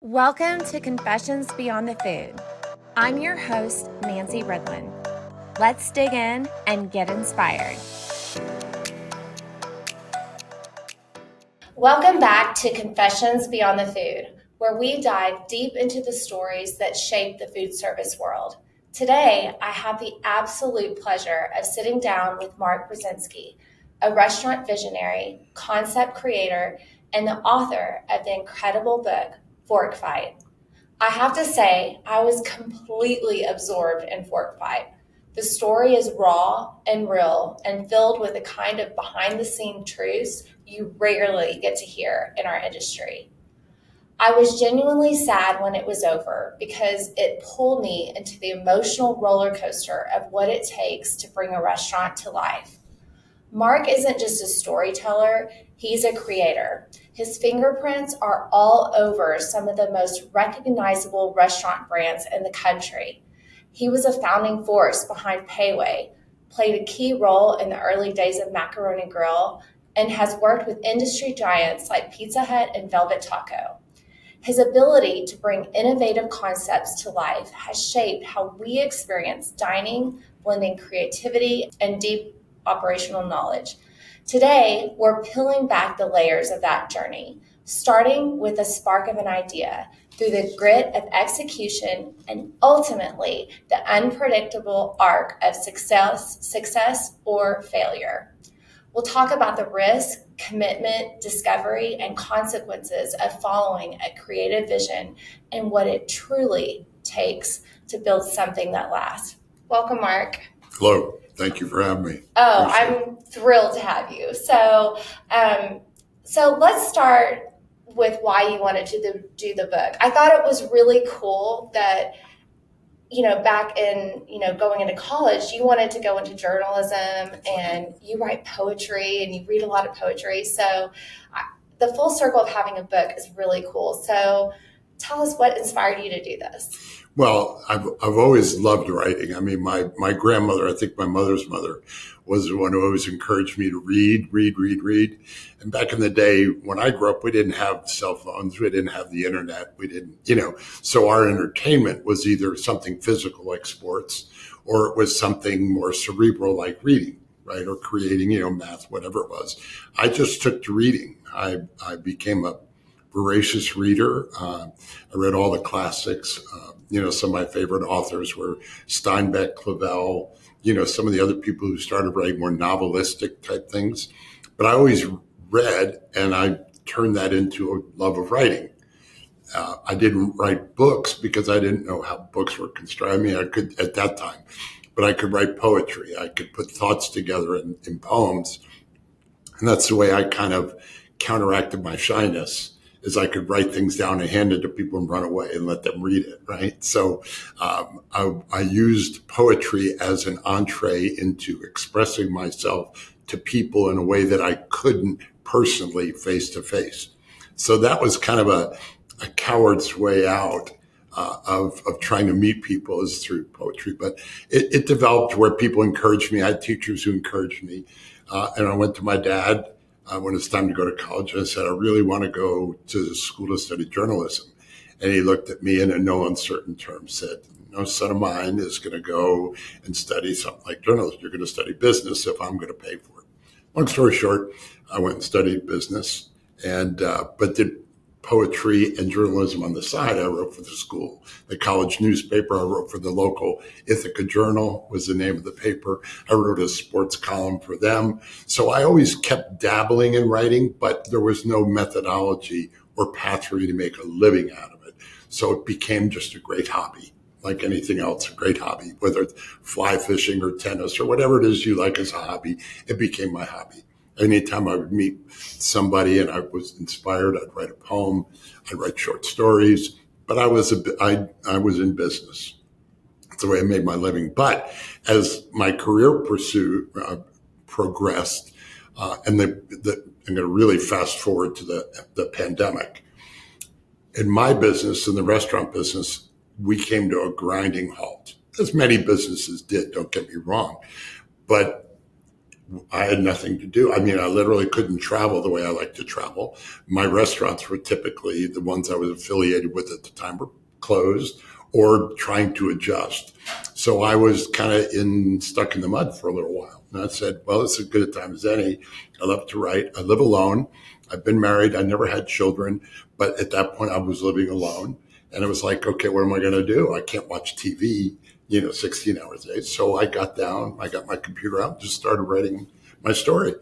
Welcome to Confessions Beyond the Food. I'm your host, Nancy Redlin. Let's dig in and get inspired. Welcome back to Confessions Beyond the Food, where we dive deep into the stories that shape the food service world. Today, I have the absolute pleasure of sitting down with Mark Brezinski, a restaurant visionary, concept creator, and the author of the incredible book, Fork Fight. I have to say, I was completely absorbed in Fork Fight. The story is raw and real and filled with the kind of behind-the-scenes truths you rarely get to hear in our industry. I was genuinely sad when it was over because it pulled me into the emotional roller coaster of what it takes to bring a restaurant to life. Mark isn't just a storyteller, he's a creator. His fingerprints are all over some of the most recognizable restaurant brands in the country. He was a founding force behind Pei Wei, played a key role in the early days of Macaroni Grill, and has worked with industry giants like Pizza Hut and Velvet Taco. His ability to bring innovative concepts to life has shaped how we experience dining, blending creativity and deep operational knowledge. Today, we're peeling back the layers of that journey, starting with a spark of an idea, through the grit of execution, and ultimately the unpredictable arc of success or failure. We'll talk about the risk, commitment, discovery, and consequences of following a creative vision and what it truly takes to build something that lasts. Welcome, Mark. Hello. Thank you for having me. Oh, I'm thrilled to have you. So let's start with why you wanted to do the book. I thought it was really cool that, back in, going into college, you wanted to go into journalism and you write poetry and you read a lot of poetry. So the full circle of having a book is really cool. So tell us what inspired you to do this. Well, I've always loved writing. I mean, my grandmother, I think my mother's mother, was the one who always encouraged me to read. And back in the day when I grew up, we didn't have cell phones. We didn't have the internet. We didn't, so our entertainment was either something physical like sports, or it was something more cerebral like reading, right? Or creating, math, whatever it was. I just took to reading. I became a voracious reader. I read all the classics. Some of my favorite authors were Steinbeck, Clavel, some of the other people who started writing more novelistic type things. But I always read, and I turned that into a love of writing. I didn't write books because I didn't know how books were constructed. I mean, I could at that time, but I could write poetry. I could put thoughts together in poems. And that's the way I kind of counteracted my shyness, is I could write things down and hand it to people and run away and let them read it, right? So I used poetry as an entree into expressing myself to people in a way that I couldn't personally face to face. So that was kind of a coward's way out of trying to meet people, is through poetry. But it developed where people encouraged me. I had teachers who encouraged me. And I went to my dad when it's time to go to college. I said, I really want to go to the school to study journalism. And he looked at me and in no uncertain terms said, no son of mine is going to go and study something like journalism. You're going to study business if I'm going to pay for it. Long story short, I went and studied business but did poetry and journalism on the side. I wrote for the school, the college newspaper. I wrote for the local Ithaca Journal was the name of the paper. I wrote a sports column for them. So I always kept dabbling in writing, but there was no methodology or path for me to make a living out of it. So it became just a great hobby, like anything else, a great hobby, whether it's fly fishing or tennis or whatever it is you like as a hobby. It became my hobby. Anytime I would meet somebody and I was inspired, I'd write a poem, I'd write short stories, but I was in business. That's the way I made my living. But as my career progressed, and I'm going to really fast forward to the pandemic. In my business, in the restaurant business, we came to a grinding halt, as many businesses did, don't get me wrong. But I had nothing to do. I mean, I literally couldn't travel the way I like to travel. My restaurants were typically the ones I was affiliated with at the time were closed or trying to adjust. So I was kind of stuck in the mud for a little while. And I said, well, it's as good a time as any. I love to write. I live alone. I've been married. I never had children. But at that point, I was living alone. And it was like, okay, what am I going to do? I can't watch TV, 16 hours a day. So I got down, I got my computer out, and just started writing my story.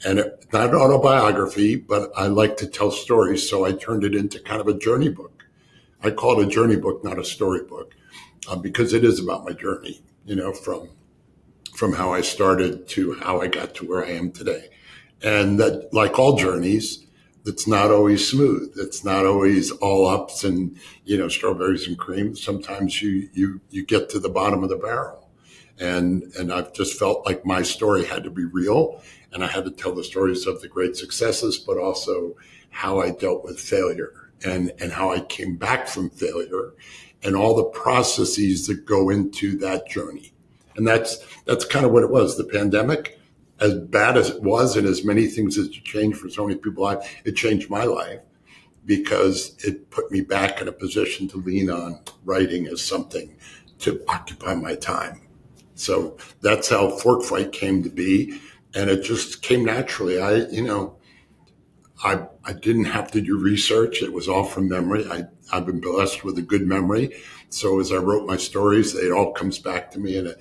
And it's not an autobiography, but I like to tell stories. So I turned it into kind of a journey book. I call it a journey book, not a storybook, because it is about my journey, from how I started to how I got to where I am today. And that, like all journeys, it's not always smooth. It's not always all ups and, strawberries and cream. Sometimes you get to the bottom of the barrel. And I've just felt like my story had to be real, and I had to tell the stories of the great successes, but also how I dealt with failure and how I came back from failure and all the processes that go into that journey. And that's kind of what it was. The pandemic, as bad as it was, and as many things as it changed for so many people, it changed my life because it put me back in a position to lean on writing as something to occupy my time. So that's how Fork Fight came to be. And it just came naturally. I didn't have to do research. It was all from memory. I've been blessed with a good memory. So as I wrote my stories, it all comes back to me. And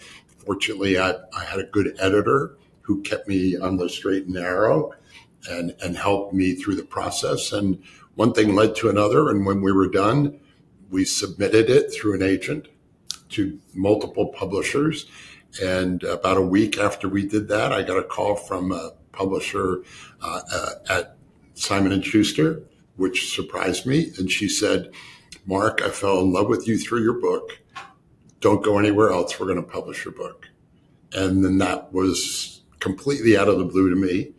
fortunately, I had a good editor who kept me on the straight and narrow and helped me through the process. And one thing led to another. And when we were done, we submitted it through an agent to multiple publishers. And about a week after we did that, I got a call from a publisher at Simon & Schuster, which surprised me. And she said, Mark, I fell in love with you through your book. Don't go anywhere else. We're going to publish your book. And then that was completely out of the blue to me.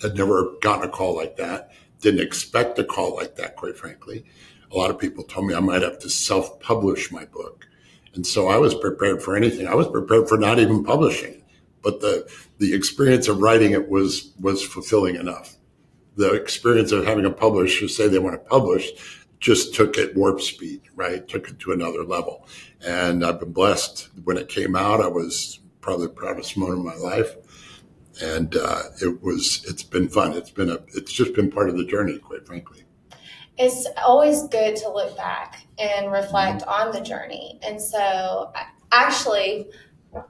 I'd never gotten a call like that. Didn't expect a call like that, quite frankly. A lot of people told me I might have to self-publish my book. And so I was prepared for anything. I was prepared for not even publishing. But the experience of writing it was fulfilling enough. The experience of having a publisher say they want to publish just took it warp speed, right? Took it to another level. And I've been blessed. When it came out, I was probably the proudest moment of my life. And it's been fun. It's just been part of the journey, quite frankly. It's always good to look back and reflect on the journey. And so actually,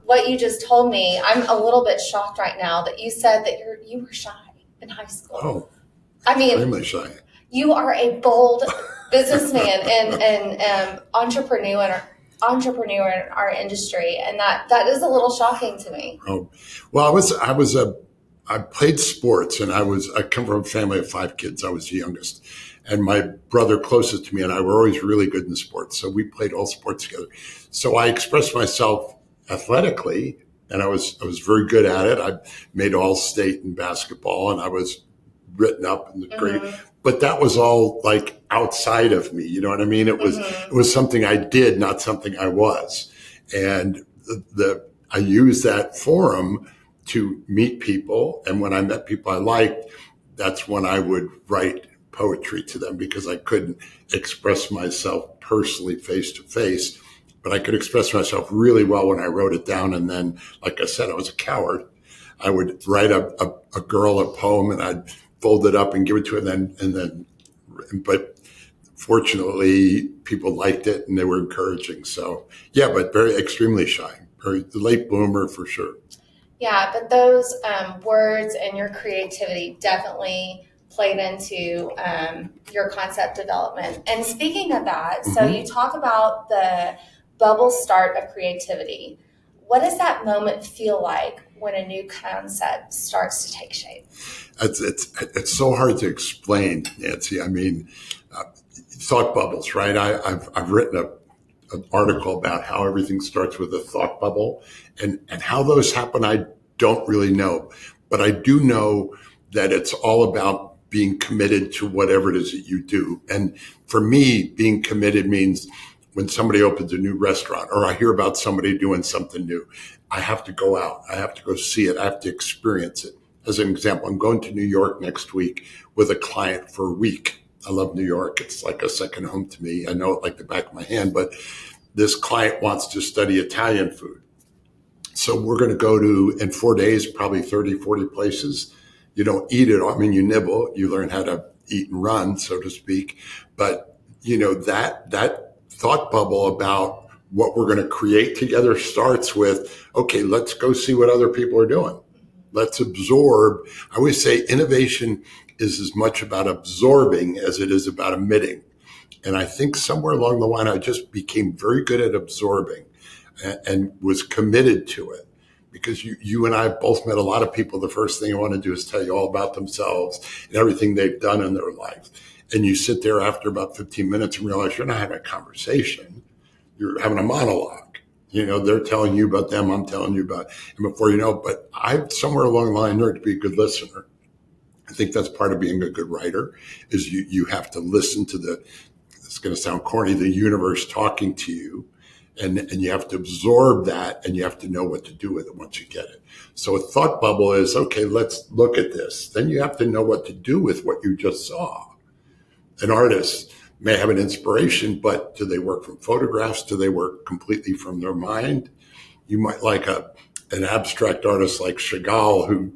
what you just told me, I'm a little bit shocked right now that you said that you were shy in high school. Oh, I mean, extremely shy. You are a bold businessman and entrepreneur in our industry, and that is a little shocking to me. Oh, well, I played sports, and I come from a family of 5 kids. I was the youngest, and my brother closest to me and I were always really good in sports. So we played all sports together. So I expressed myself athletically, and I was very good at it. I made All-State in basketball, and I was written up in the grade. Mm-hmm. But that was all like outside of me. You know what I mean? It was something I did, not something I was. And I used that forum to meet people. And when I met people I liked, that's when I would write poetry to them, because I couldn't express myself personally face to face, but I could express myself really well when I wrote it down. And then, like I said, I was a coward. I would write a girl a poem, and I'd fold it up and give it to her. But fortunately, people liked it and they were encouraging. So yeah, but extremely shy, very late bloomer for sure. Yeah, but those words and your creativity definitely played into your concept development. And speaking of that, so you talk about the bubble start of creativity. What does that moment feel like when a new concept starts to take shape? It's so hard to explain, Nancy. I mean, thought bubbles, right? I've written an article about how everything starts with a thought bubble, and how those happen, I don't really know. But I do know that it's all about being committed to whatever it is that you do. And for me, being committed means when somebody opens a new restaurant or I hear about somebody doing something new, I have to go out. I have to go see it. I have to experience it. As an example, I'm going to New York next week with a client for a week. I love New York. It's like a second home to me. I know it like the back of my hand, but this client wants to study Italian food. So we're going to go to, in 4 days, probably 30, 40 places. You don't eat it. I mean, you nibble, you learn how to eat and run, so to speak. But, that thought bubble about what we're going to create together starts with, okay, let's go see what other people are doing. Let's absorb. I always say innovation is as much about absorbing as it is about emitting. And I think somewhere along the line, I just became very good at absorbing and was committed to it. Because you and I both met a lot of people. The first thing I want to do is tell you all about themselves and everything they've done in their life. And you sit there after about 15 minutes and realize you're not having a conversation. You're having a monologue. They're telling you about them. I'm telling you about, and before you know, but I've somewhere along the line learned to be a good listener. I think that's part of being a good writer is you have to listen to it's going to sound corny, the universe talking to you. And you have to absorb that and you have to know what to do with it once you get it. So a thought bubble is, okay, let's look at this. Then you have to know what to do with what you just saw. An artist may have an inspiration, but do they work from photographs? Do they work completely from their mind? You might like an abstract artist like Chagall, who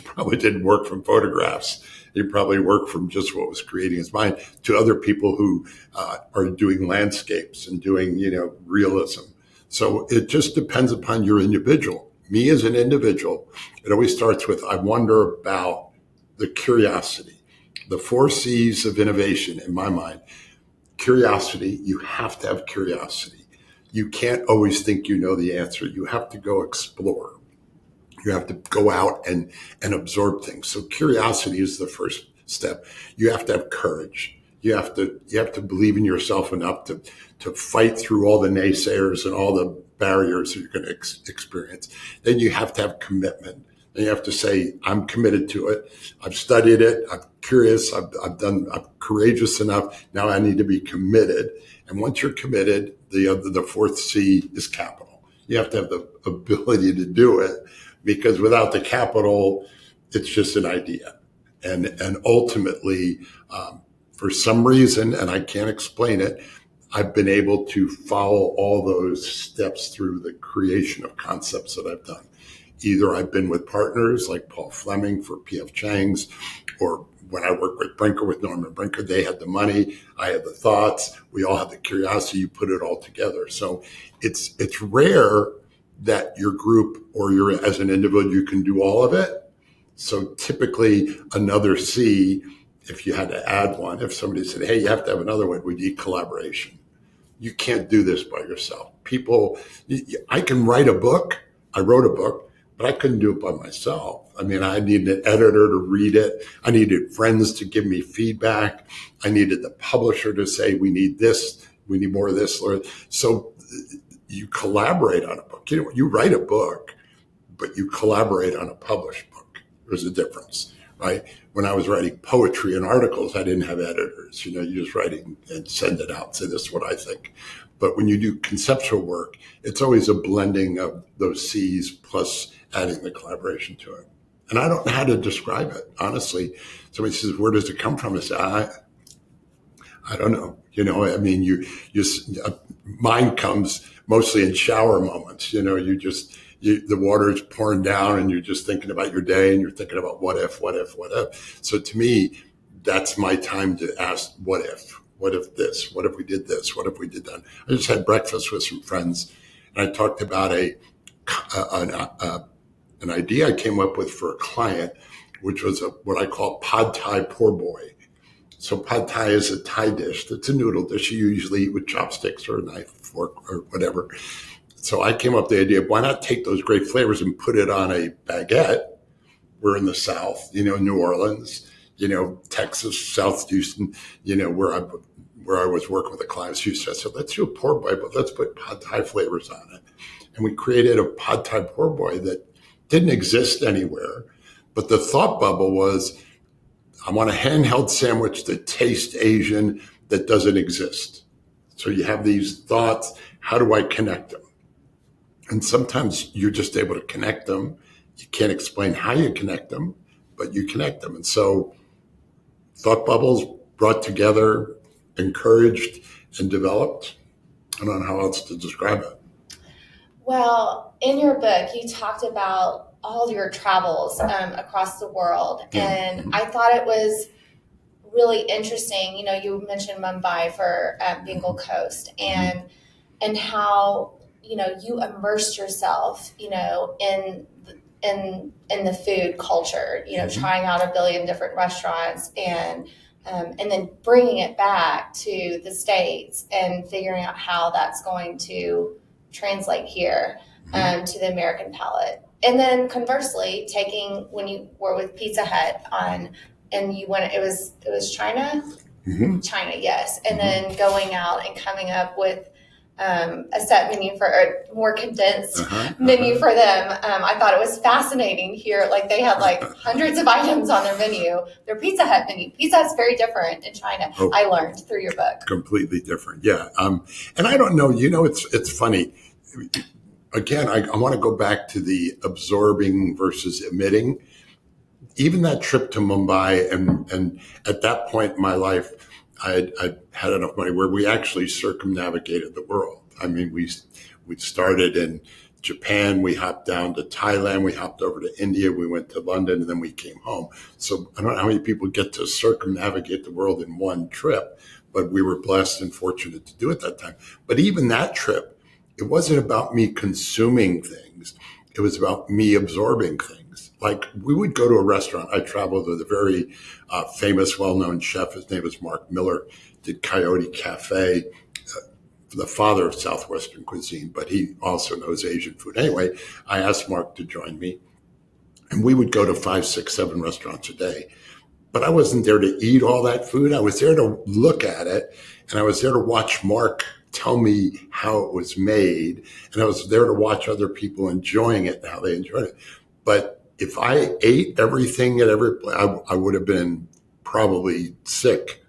probably didn't work from photographs. He probably worked from just what was creating his mind, to other people who are doing landscapes and doing, realism. So it just depends upon your individual. Me as an individual, it always starts with, I wonder about the curiosity. The 4 C's of innovation in my mind. Curiosity, you have to have curiosity. You can't always think you know the answer. You have to go explore. You have to go out and absorb things. So curiosity is the first step. You have to have courage. You have to believe in yourself enough to fight through all the naysayers and all the barriers that you're going to experience. Then you have to have commitment. And you have to say, I'm committed to it. I've studied it. I'm curious. I'm courageous enough. Now I need to be committed. And once you're committed, the 4th C is capital. You have to have the ability to do it, because without the capital, it's just an idea. And ultimately, for some reason, and I can't explain it, I've been able to follow all those steps through the creation of concepts that I've done. Either I've been with partners like Paul Fleming for P.F. Chang's, or when I worked with Brinker, with Norman Brinker, they had the money, I had the thoughts, we all had the curiosity, you put it all together. So it's rare that your group or you're as an individual, you can do all of it. So typically another C, if you had to add one, if somebody said, hey, you have to have another one, would be collaboration. You can't do this by yourself. I can write a book. I wrote a book, but I couldn't do it by myself. I mean, I needed an editor to read it. I needed friends to give me feedback. I needed the publisher to say, we need this, we need more of this. So you collaborate on a book. You write a book, but you collaborate on a published book. There's a difference, right? When I was writing poetry and articles, I didn't have editors. You just write it and send it out. Say, this is what I think. But when you do conceptual work, it's always a blending of those C's plus adding the collaboration to it. And I don't know how to describe it, honestly. Somebody says, where does it come from? I say, I don't know. Mine comes mostly in shower moments. The water is pouring down and you're just thinking about your day and you're thinking about what if. So to me, that's my time to ask, what if? What if this? What if we did this? What if we did that? I just had breakfast with some friends and I talked about an idea I came up with for a client, which was what I call pad thai poor boy. So pad thai is a Thai dish. That's a noodle dish you usually eat with chopsticks or a knife, fork, or whatever. So I came up with the idea, why not take those great flavors and put it on a baguette? We're in the South, New Orleans, Texas, South Houston, where I was working with a client. Houston. I said, let's do a poor boy, but let's put pad thai flavors on it. And we created a pad thai poor boy that didn't exist anywhere. But the thought bubble was, I want a handheld sandwich that tastes Asian that doesn't exist. So you have these thoughts, how do I connect them? And sometimes you're just able to connect them. You can't explain how you connect them, but you connect them. And so thought bubbles brought together, encouraged, and developed. I don't know how else to describe it. Well, in your book, you talked about all your travels across the world, and I thought it was really interesting. You know, you mentioned Mumbai for Bengal Coast, and how you immersed yourself, in the food culture. Trying out a billion different restaurants and then bringing it back to the States and figuring out how that's going to translate here to the American palate. And then conversely, taking when you were with Pizza Hut and you went, it was China, China, yes, and then going out and coming up with a set menu for a more condensed menu for them. I thought it was fascinating here. Like they had like hundreds of items on their menu. Their Pizza Hut menu. Pizza Hut's very different in China. I learned through your book. Completely different. Yeah. And I don't know, it's funny. Again, I want to go back to the absorbing versus emitting. Even that trip to Mumbai, and at that point in my life, I had enough money where we actually circumnavigated the world. I mean, we started in Japan, we hopped down to Thailand, we hopped over to India, we went to London, and then we came home. So I don't know how many people get to circumnavigate the world in one trip, but we were blessed and fortunate to do it that time. But even that trip, it wasn't about me consuming things. It was about me absorbing things. Like we would go to a restaurant. I traveled with a very famous, well-known chef. His name was Mark Miller, did Coyote Cafe, the father of Southwestern cuisine, but he also knows Asian food. Anyway, I asked Mark to join me, and we would go to 5, 6, 7 restaurants a day. But I wasn't there to eat all that food. I was there to look at it, and I was there to watch Mark tell me how it was made, and I was there to watch other people enjoying it and how they enjoyed it. But if I ate everything at every place, I would have been probably sick,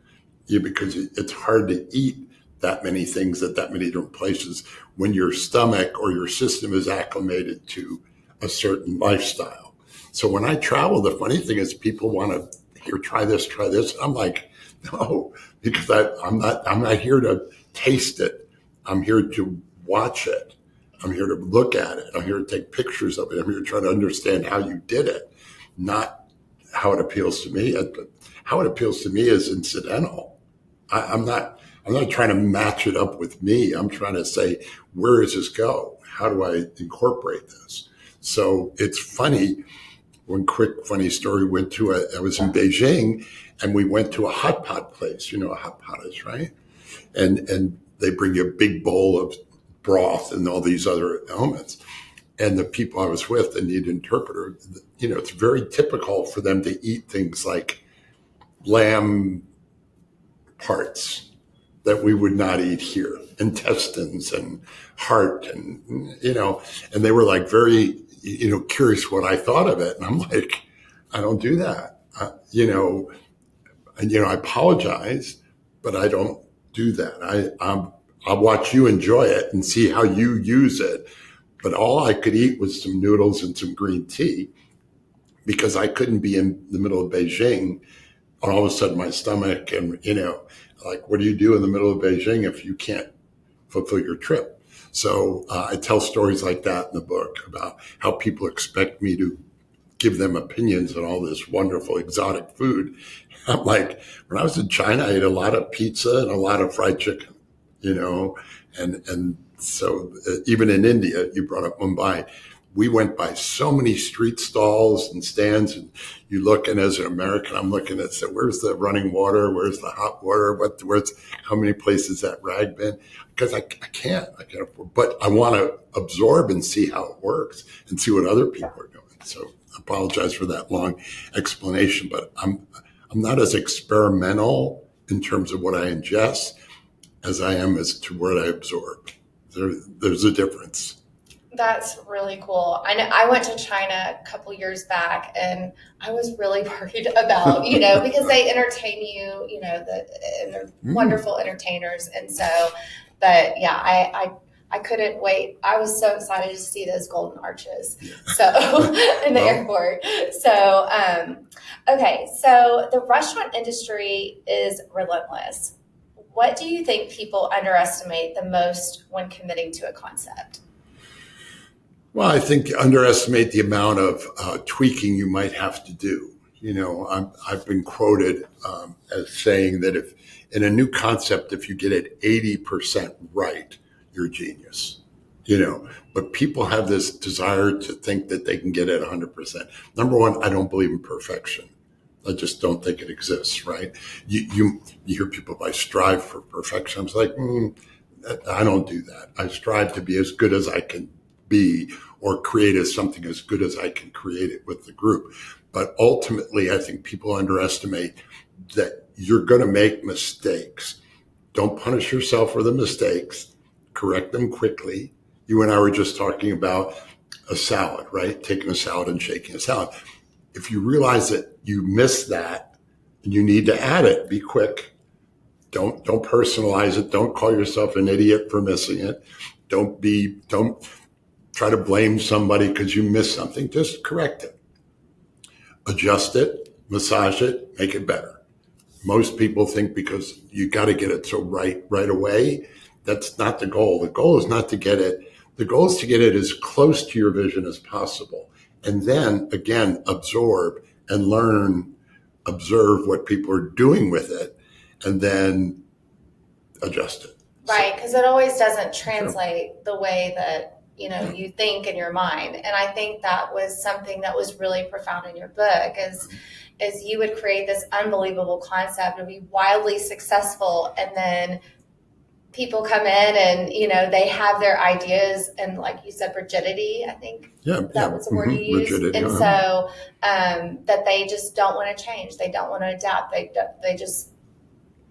because it's hard to eat that many things at that many different places when your stomach or your system is acclimated to a certain lifestyle. So when I travel, the funny thing is people want to here, try this. And I'm like, no, because I'm not here to taste it. I'm here to watch it. I'm here to look at it. I'm here to take pictures of it. I'm here to try to understand how you did it, not how it appeals to me. How it appeals to me is incidental. I'm not trying to match it up with me. I'm trying to say, where does this go? How do I incorporate this? So it's funny. One quick funny story, I was in Beijing and we went to a hot pot place. You know what a hot pot is, right? And they bring you a big bowl of broth and all these other elements. And the people I was with, the need interpreter, it's very typical for them to eat things like lamb parts that we would not eat here, intestines and heart, and and they were like very, curious what I thought of it. And I'm like, I don't do that, and I apologize, but I don't do that. I'll watch you enjoy it and see how you use it. But all I could eat was some noodles and some green tea because I couldn't be in the middle of Beijing. And all of a sudden my stomach and, like, what do you do in the middle of Beijing if you can't fulfill your trip? So I tell stories like that in the book about how people expect me to give them opinions on all this wonderful exotic food. I'm like, when I was in China, I ate a lot of pizza and a lot of fried chicken, and so even in India, you brought up Mumbai, we went by so many street stalls and stands, and you look, and as an American, I'm looking at, so where's the running water? Where's the hot water? How many places that rag been? Because I can't afford, but I want to absorb and see how it works and see what other people are doing. So I apologize for that long explanation, but I'm not as experimental in terms of what I ingest as I am as to what I absorb. There's a difference. That's really cool. I know I went to China a couple years back and I was really worried about, because they entertain you, and they're wonderful entertainers. And so, but yeah, I couldn't wait. I was so excited to see those golden arches. So in the airport. So, okay. So the restaurant industry is relentless. What do you think people underestimate the most when committing to a concept? Well, I think you underestimate the amount of tweaking you might have to do. I've been quoted as saying that if in a new concept, if you get it 80% right, you're a genius. But people have this desire to think that they can get it 100%. Number one, I don't believe in perfection. I just don't think it exists, right? You hear people, I strive for perfection. I was like, I don't do that. I strive to be as good as I can be or create something as good as I can create it with the group. But ultimately, I think people underestimate that you're going to make mistakes. Don't punish yourself for the mistakes. Correct them quickly. You and I were just talking about a salad, right? Taking a salad and shaking a salad. If you realize that you missed that and you need to add it, be quick. Don't personalize it. Don't call yourself an idiot for missing it. Don't try to blame somebody because you missed something. Just correct it. Adjust it, massage it, make it better. Most people think because you got to get it so right away. That's not the goal. The goal is not to get it. The goal is to get it as close to your vision as possible. And then again, absorb and learn, observe what people are doing with it, and then adjust it. Right, because it always doesn't translate the way that you think in your mind. And I think that was something that was really profound in your book is you would create this unbelievable concept and be wildly successful, and then people come in and they have their ideas and, like you said, rigidity, I think that was the word you used. Rigidity, and so that they just don't want to change, they don't want to adapt, they just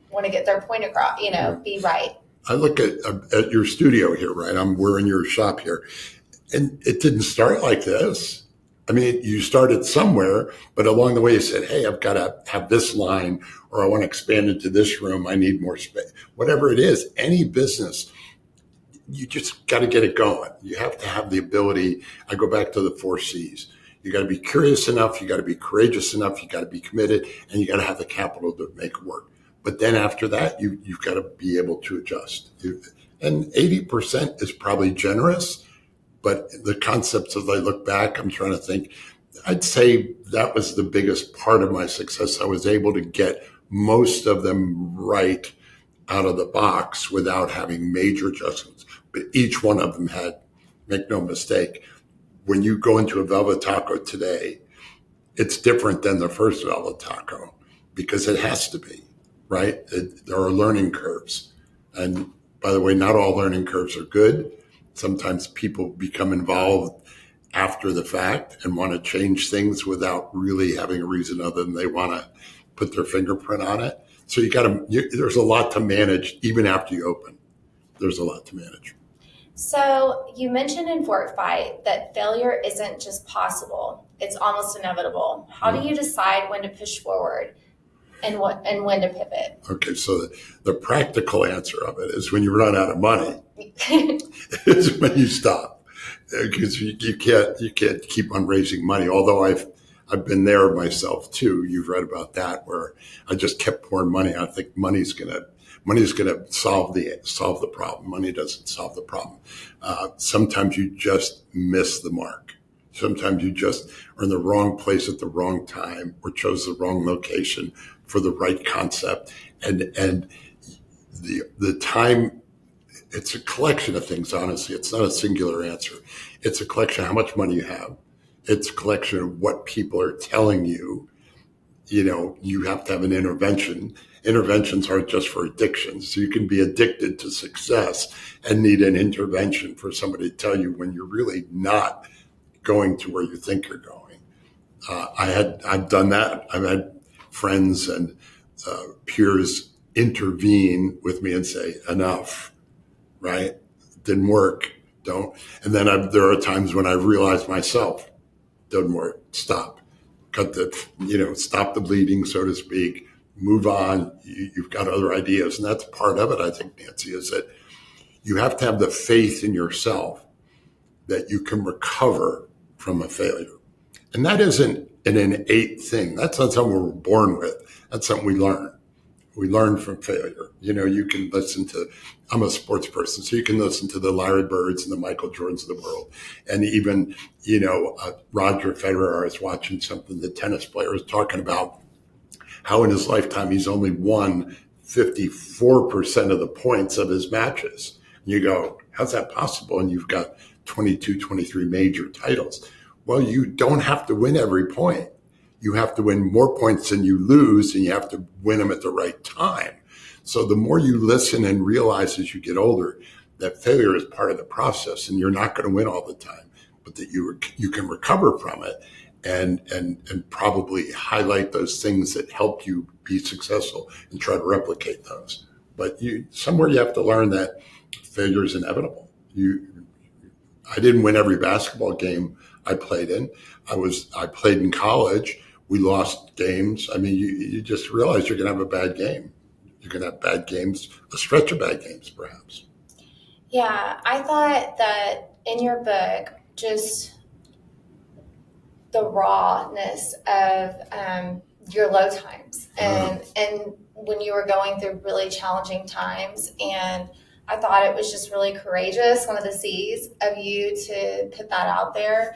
want to get their point across, be right. I look at your studio here, right? We're in your shop here, and it didn't start like this. I mean, you started somewhere, but along the way you said, hey, I've got to have this line, or I want to expand into this room. I need more space. Whatever it is, any business, you just got to get it going. You have to have the ability. I go back to the 4 C's. You got to be curious enough. You got to be courageous enough. You got to be committed, and you got to have the capital to make it work. But then after that, you've got to be able to adjust. And 80% is probably generous. But the concepts, as I look back, I'm trying to think, I'd say that was the biggest part of my success. I was able to get most of them right out of the box without having major adjustments. But each one of them had, make no mistake, when you go into a velvet taco today, it's different than the first velvet taco because it has to be, right? There are learning curves. And by the way, not all learning curves are good. Sometimes people become involved after the fact and want to change things without really having a reason other than they want to put their fingerprint on it. So there's a lot to manage even after you open. There's a lot to manage. So you mentioned in Fort Fight that failure isn't just possible, it's almost inevitable. How do you decide when to push forward and when to pivot? Okay, so the practical answer of it is when you run out of money, is when you stop, because you can't keep on raising money. Although I've been there myself too. You've read about that, where I just kept pouring money. I think money's gonna solve the problem. Money doesn't solve the problem. Sometimes you just miss the mark. Sometimes you just are in the wrong place at the wrong time or chose the wrong location for the right concept. And the time, it's a collection of things, honestly. It's not a singular answer. It's a collection of how much money you have. It's a collection of what people are telling you. You have to have an intervention. Interventions aren't just for addictions. So you can be addicted to success and need an intervention for somebody to tell you when you're really not going to where you think you're going. I've done that. I've had friends and peers intervene with me and say, enough, right? Didn't work. Don't. And then there are times when I've realized myself, doesn't work. Stop. Stop the bleeding, so to speak. Move on. You've got other ideas. And that's part of it, I think, Nancy, is that you have to have the faith in yourself that you can recover from a failure. And that isn't an innate thing. That's not something we're born with. That's something we learn. We learn from failure. You can listen to, I'm a sports person, so you can listen to the Larry Birds and the Michael Jordans of the world. And even, Roger Federer, I was watching something, the tennis player was talking about how in his lifetime he's only won 54% of the points of his matches. And you go, how's that possible? And you've got 22, 23 major titles. Well, you don't have to win every point. You have to win more points than you lose, and you have to win them at the right time. So the more you listen and realize as you get older that failure is part of the process, and you're not going to win all the time, but that you can recover from it and probably highlight those things that help you be successful and try to replicate those. But somewhere you have to learn that failure is inevitable. I didn't win every basketball game I played in. I played in college. We lost games. I mean, you just realize you're going to have a bad game. You're going to have bad games, a stretch of bad games, perhaps. Yeah, I thought that in your book, just the rawness of your low times and when you were going through really challenging times. And I thought it was just really courageous, one of the C's of you to put that out there.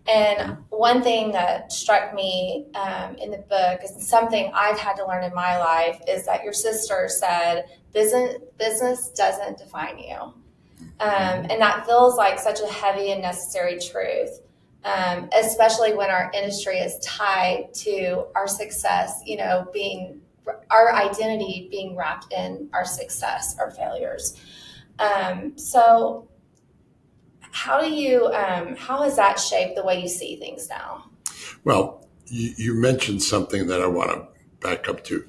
And one thing that struck me in the book is something I've had to learn in my life is that your sister said, business doesn't define you. And that feels like such a heavy and necessary truth, especially when our industry is tied to our success, being our identity being wrapped in our success or failures. So how has that shaped the way you see things now? Well, you mentioned something that I want to back up to.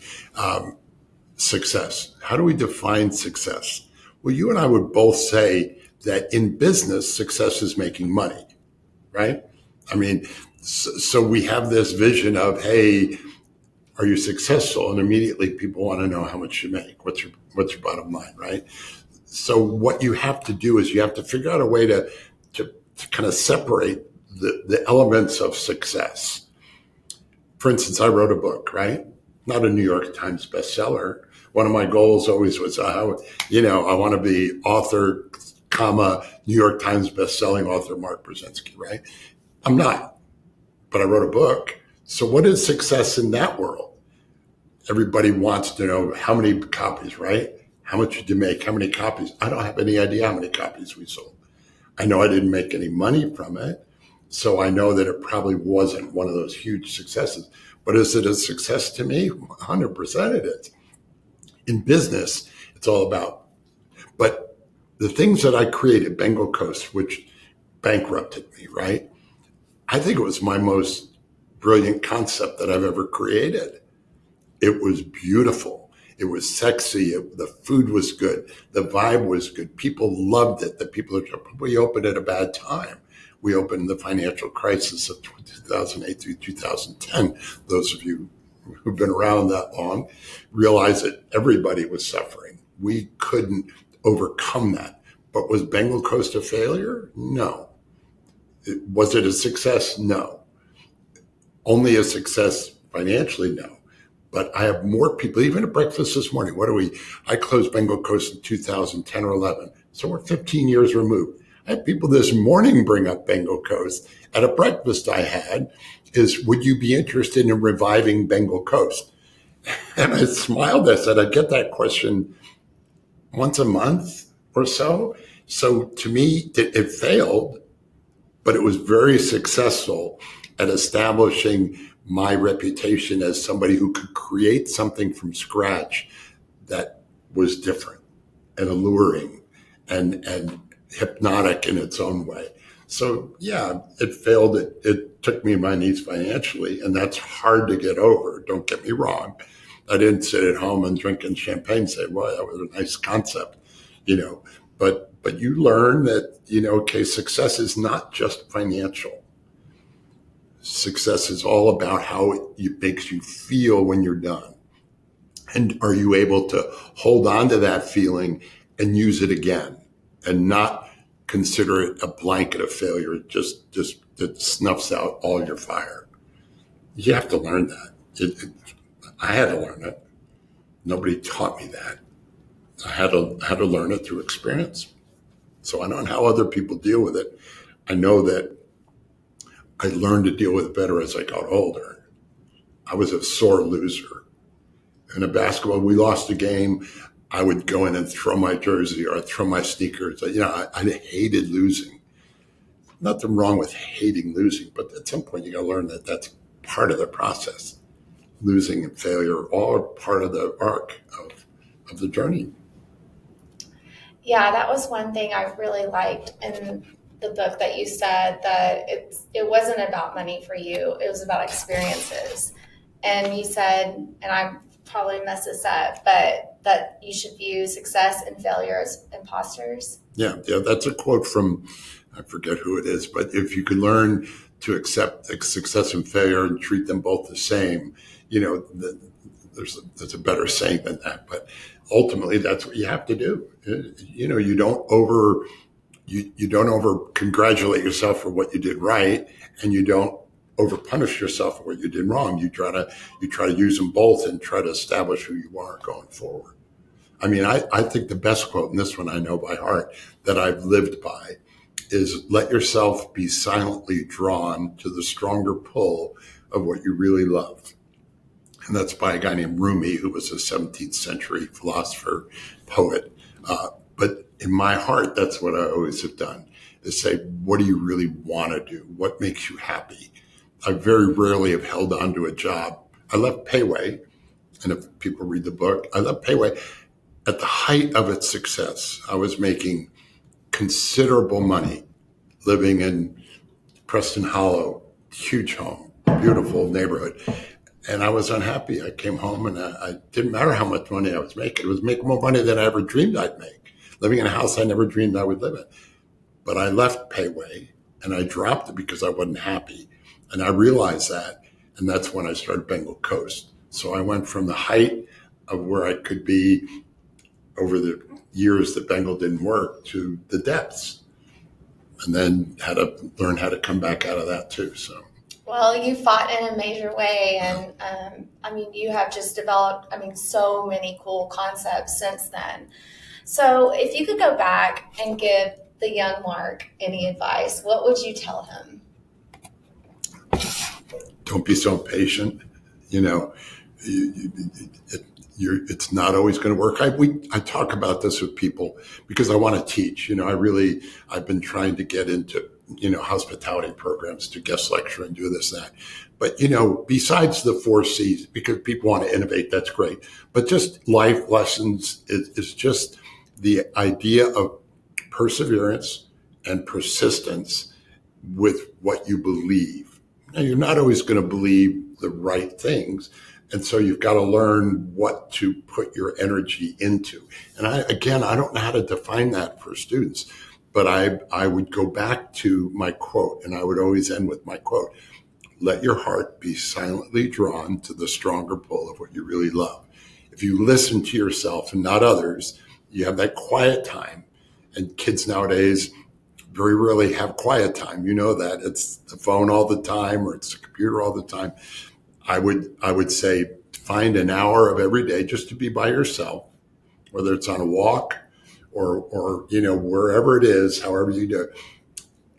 Success. How do we define success? Well, you and I would both say that in business, success is making money, right? I mean, so we have this vision of, hey, are you successful? And immediately people want to know how much you make. What's your bottom line, right? So what you have to do is you have to figure out a way to kind of separate the elements of success. For instance, I wrote a book, right? Not a New York Times bestseller. One of my goals always was, I want to be author, New York Times bestselling author Mark Brezinski, right? I'm not, but I wrote a book. So what is success in that world? Everybody wants to know how many copies, right? How much did you make? How many copies? I don't have any idea how many copies we sold. I know I didn't make any money from it. So I know that it probably wasn't one of those huge successes. But is it a success to me? 100% it is. In business, it's all about. But the things that I created, Bengal Coast, which bankrupted me, right? I think it was my most brilliant concept that I've ever created. It was beautiful. It was sexy. The food was good. The vibe was good. People loved it. We opened at a bad time. We opened the financial crisis of 2008 through 2010. Those of you who've been around that long realize that everybody was suffering. We couldn't overcome that. But was Bengal Coast a failure? No. Was it a success? No. Only a success financially? No. But I have more people, even at breakfast this morning. I closed Bengal Coast in 2010 or 11. So we're 15 years removed. I had people this morning bring up Bengal Coast at a breakfast I had would you be interested in reviving Bengal Coast? And I smiled. I said, I get that question once a month or so. So to me, it failed, but it was very successful at establishing my reputation as somebody who could create something from scratch that was different and alluring and hypnotic in its own way. So yeah, it failed. It took me my knees financially, and that's hard to get over. Don't get me wrong. I didn't sit at home and drinking champagne and say, well, that was a nice concept, but But you learn that, okay, success is not just financial. Success is all about how it makes you feel when you're done. And are you able to hold on to that feeling and use it again and not consider it a blanket of failure, just that snuffs out all your fire? You have to learn that. I had to learn it. Nobody taught me that. I had to learn it through experience. So I know how other people deal with it. I know that I learned to deal with it better as I got older. I was a sore loser. In a basketball, we lost a game. I would go in and throw my jersey or throw my sneakers. I hated losing. Nothing wrong with hating losing, but at some point you got to learn that that's part of the process. Losing and failure are all part of the arc of the journey. Yeah, that was one thing I really liked in the book that you said, that it wasn't about money for you, it was about experiences. And you said, and I probably messed this up, but that you should view success and failure as imposters. Yeah, that's a quote from, I forget who it is, but if you can learn to accept success and failure and treat them both the same, there's a better saying than that. But ultimately, that's what you have to do. You don't over congratulate yourself for what you did right, and you don't over punish yourself for what you did wrong. You try to use them both and try to establish who you are going forward. I mean, I think the best quote, and this one I know by heart, that I've lived by, is let yourself be silently drawn to the stronger pull of what you really love. And that's by a guy named Rumi, who was a 17th century philosopher, poet. But in my heart, that's what I always have done, is say, what do you really want to do? What makes you happy? I very rarely have held on to a job. I left Pei Wei, and if people read the book, I left Pei Wei at the height of its success. I was making considerable money living in Preston Hollow, huge home, beautiful neighborhood. And I was unhappy. I came home and I didn't matter how much money I was making. It was making more money than I ever dreamed I'd make, living in a house I never dreamed I would live in. But I left Pei Wei and I dropped it because I wasn't happy. And I realized that. And that's when I started Bengal Coast. So I went from the height of where I could be over the years that Bengal didn't work to the depths, and then had to learn how to come back out of that too. So. Well, you fought in a major way, and you have just developed, so many cool concepts since then. So if you could go back and give the young Mark any advice, what would you tell him? Don't be so impatient. It's not always going to work. I talk about this with people because I want to teach. I've been trying to get into hospitality programs, to guest lecture and do this, that. But, besides the 4 C's, because people want to innovate, that's great. But just life lessons is just the idea of perseverance and persistence with what you believe. Now, you're not always going to believe the right things. And so you've got to learn what to put your energy into. And I don't know how to define that for students. But I would go back to my quote, and I would always end with my quote: let your heart be silently drawn to the stronger pull of what you really love. If you listen to yourself and not others, you have that quiet time. And kids nowadays very rarely have quiet time. You know that. It's the phone all the time, or it's the computer all the time. I would say find an hour of every day just to be by yourself, whether it's on a walk, or wherever it is, however you do it.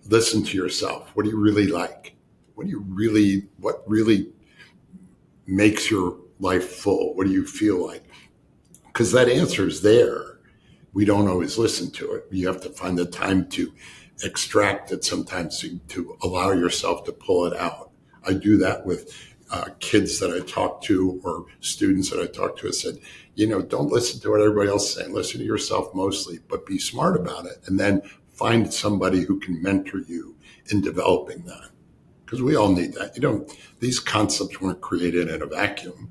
Listen to yourself. What do you really like? What really makes your life full? What do you feel like? Because that answer is there. We don't always listen to it. You have to find the time to extract it sometimes, to allow yourself to pull it out. I do that with kids that I talk to, or students that I talk to. I said, don't listen to what everybody else is saying. Listen to yourself mostly, but be smart about it. And then find somebody who can mentor you in developing that. Because we all need that. These concepts weren't created in a vacuum.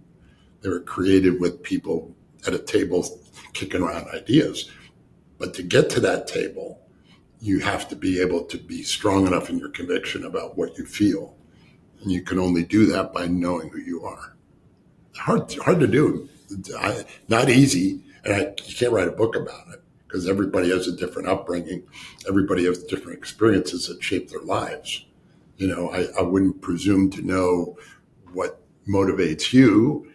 They were created with people at a table kicking around ideas. But to get to that table, you have to be able to be strong enough in your conviction about what you feel. And you can only do that by knowing who you are. Hard to do. Not easy. And you can't write a book about it because everybody has a different upbringing. Everybody has different experiences that shape their lives. I wouldn't presume to know what motivates you.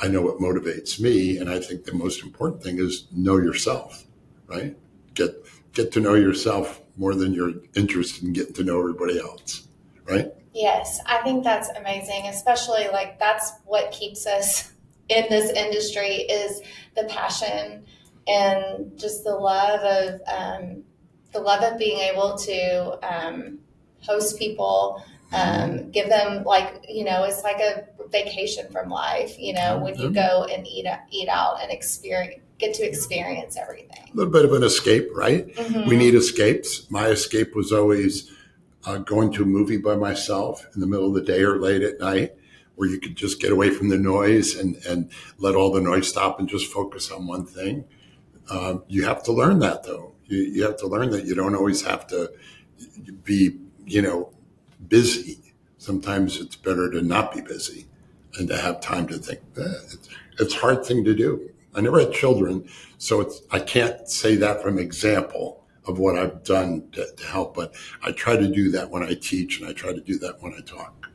I know what motivates me. And I think the most important thing is know yourself, right? Get to know yourself more than you're interested in getting to know everybody else, right? Yes, I think that's amazing, especially like that's what keeps us in this industry is the passion and just the love of being able to host people, give them it's like a vacation from life, when you go and eat out and get to experience everything. A little bit of an escape, right? Mm-hmm. We need escapes. My escape was always going to a movie by myself in the middle of the day or late at night, where you could just get away from the noise and let all the noise stop and just focus on one thing. You have to learn that, though. You have to learn that you don't always have to be, busy. Sometimes it's better to not be busy and to have time to think. It's a hard thing to do. I never had children, so I can't say that from example of what I've done to help, but I try to do that when I teach and I try to do that when I talk.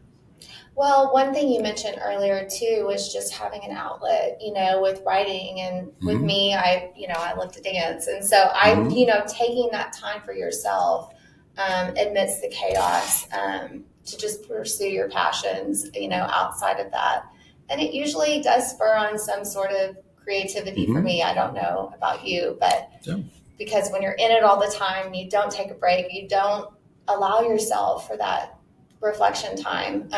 Well, one thing you mentioned earlier too was just having an outlet, with writing, and with me, I love to dance. And so taking that time for yourself, amidst the chaos, to just pursue your passions, outside of that. And it usually does spur on some sort of creativity for me. I don't know about you, but because when you're in it all the time, you don't take a break, you don't allow yourself for that reflection time,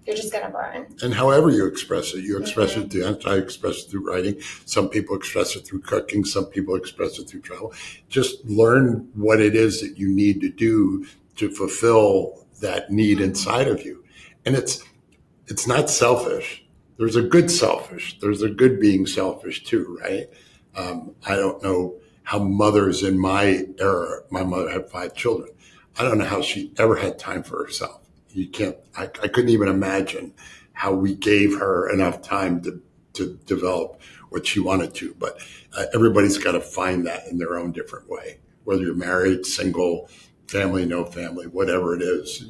you're just going to burn. And however you express it, it through, I express it through writing. Some people express it through cooking. Some people express it through travel. Just learn what it is that you need to do to fulfill that need inside of you. And it's not selfish. There's a good selfish. There's a good being selfish too, right? I don't know how mothers in my era, my mother had 5 children. I don't know how she ever had time for herself. I couldn't even imagine how we gave her enough time to develop what she wanted to. But everybody's got to find that in their own different way, whether you're married, single, family, no family, whatever it is.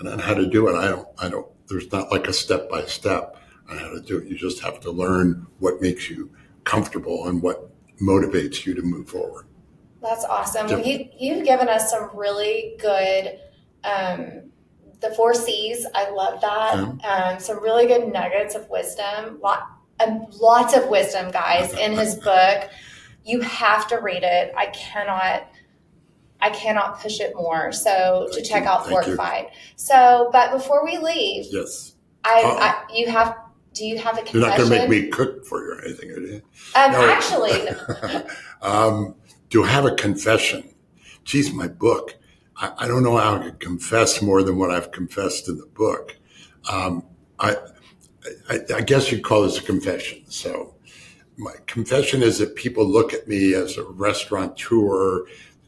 I don't know how to do it. I don't, there's not like a step by step on how to do it. You just have to learn what makes you comfortable and what motivates you to move forward. That's awesome. Well, you've given us some really good, the 4 C's. I love that. Some really good nuggets of wisdom. Lots of wisdom, guys, in his book. You have to read it. I cannot push it more. So to check out Fortified. So, but before we leave, yes, do you have a confession? You're not going to make me cook for you or anything, are you? Actually, do I have a confession? Geez, my book. I don't know how I could confess more than what I've confessed in the book. I guess you'd call this a confession. So my confession is that people look at me as a restaurateur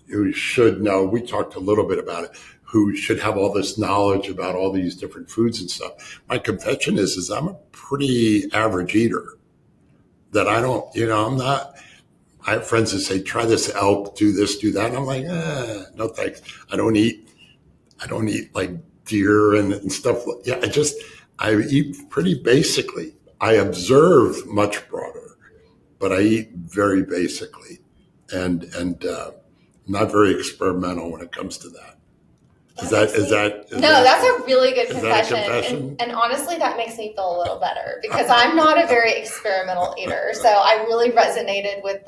who should know, we talked a little bit about it, who should have all this knowledge about all these different foods and stuff. My confession is I'm a pretty average eater. That I don't, I'm not, I have friends that say, try this elk, do this, do that. And I'm like, no thanks. I don't eat like deer and stuff. I eat pretty basically. I observe much broader, but I eat very basically and not very experimental when it comes to that. Is that? No, that's a really good confession. And honestly, that makes me feel a little better because I'm not a very experimental eater. So I really resonated with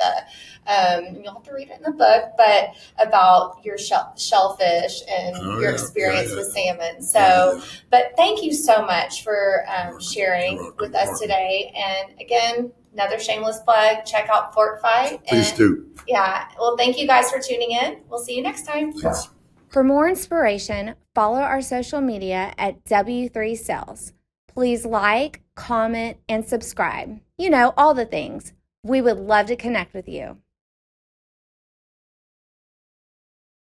you'll have to read it in the book, but about your shellfish and your experience with salmon. So, but thank you so much for sharing with us today. And again, another shameless plug, check out Fortified. Please do. Yeah. Well, thank you guys for tuning in. We'll see you next time. Thanks. For more inspiration, follow our social media at W3Sales. Please like, comment, and subscribe. All the things. We would love to connect with you.